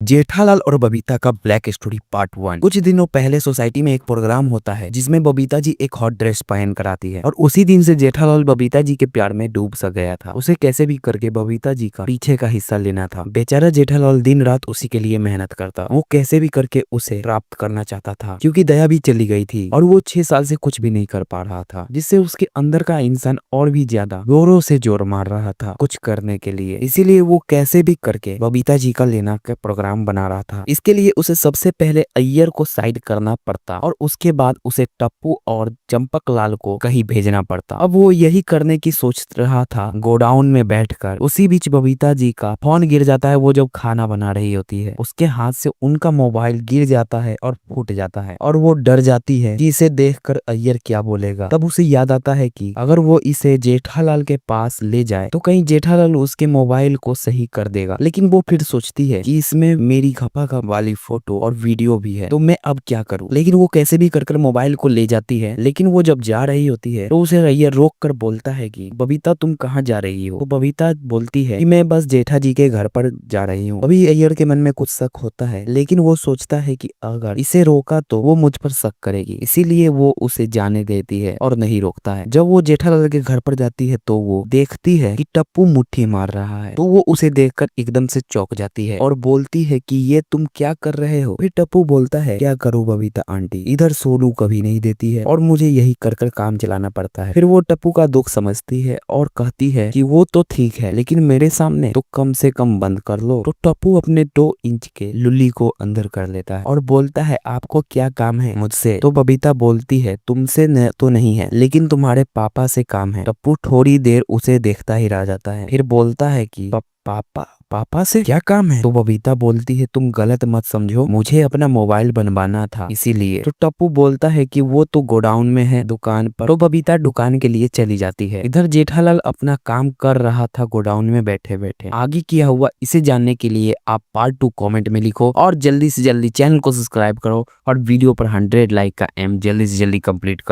जेठालाल और बबीता का black story part 1। कुछ दिनों पहले सोसाइटी में एक प्रोग्राम होता है जिसमें बबीता जी एक हॉट ड्रेस पहन कर आती है और उसी दिन से जेठालाल बबीता जी के प्यार में डूब सा गया था। उसे कैसे भी करके बबीता जी का पीछे का हिस्सा लेना था। बेचारा जेठालाल दिन रात उसी के लिए मेहनत करता। वो कैसे भी करके उसे प्राप्त करना चाहता था क्योंकि दया भी चली गई थी और वो 6 साल से कुछ भी नहीं कर पा रहा था, जिससे उसके अंदर का इंसान और भी ज्यादा जोरों से जोर मार रहा था कुछ करने के लिए। इसीलिए वो कैसे भी करके बबीता जी का लेना का प्रोग्राम बना रहा था। इसके लिए उसे सबसे पहले अय्यर को साइड करना पड़ता और उसके बाद उसे टप्पू और चंपक लाल को कहीं भेजना पड़ता। अब वो यही करने की सोच रहा था गोडाउन में बैठकर। उसी बीच बबीता जी का फोन गिर जाता है। वो जब खाना बना रही होती है उसके हाथ से उनका मोबाइल गिर जाता है और फूट जाता है और वो डर जाती है कि इसे देखकर अय्यर क्या बोलेगा। तब उसे याद आता है कि अगर वो इसे जेठालाल के पास ले जाए तो कहीं जेठालाल उसके मोबाइल को सही कर देगा। लेकिन वो फिर सोचती है कि इसमें मेरी खपा खप वाली फोटो और वीडियो भी है, तो मैं अब क्या करूं। लेकिन वो कैसे भी कर मोबाइल को ले जाती है। लेकिन वो जब जा रही होती है तो उसे अय्यर रोक कर बोलता है कि बबीता तुम कहाँ जा रही हो। तो बबीता बोलती है कि मैं बस जेठा जी के घर पर जा रही हूँ। अभी अय्यर के मन में कुछ शक होता है, लेकिन वो सोचता है कि अगर इसे रोका तो वो मुझ पर शक करेगी, इसीलिए वो उसे जाने देती है और नहीं रोकता है। जब वो जेठालाल के घर पर जाती है तो वो देखती है कि टप्पू मुट्ठी मार रहा है। तो वो उसे देखकर एकदम से चौंक जाती है और बोलती है कि ये तुम क्या कर रहे हो। फिर टप्पू बोलता है क्या करूं बबीता आंटी, इधर सोनू कभी नहीं देती है और मुझे यही कर कर काम चलाना पड़ता है। फिर वो टप्पू का दुख समझती है और कहती है कि वो तो ठीक है लेकिन मेरे सामने तो कम से कम बंद कर लो। तो टप्पू अपने 2 इंच के लुल्ली को अंदर कर लेता है और बोलता है आपको क्या काम है मुझसे। तो बबीता बोलती है तुमसे तो नहीं है लेकिन तुम्हारे पापा से काम है। टप्पू थोड़ी देर उसे देखता ही रह जाता है, फिर बोलता है कि पापा से क्या काम है। तो बबीता बोलती है तुम गलत मत समझो, मुझे अपना मोबाइल बनवाना था इसीलिए। तो टप्पू बोलता है कि वो तो गोडाउन में है दुकान पर। तो बबीता दुकान के लिए चली जाती है। इधर जेठालाल अपना काम कर रहा था गोडाउन में बैठे बैठे। आगे क्या हुआ इसे जानने के लिए आप पार्ट 2 कमेंट में लिखो और जल्दी से जल्दी चैनल को सब्सक्राइब करो और वीडियो पर 100 लाइक का एम जल्दी से जल्दी कंप्लीट करो।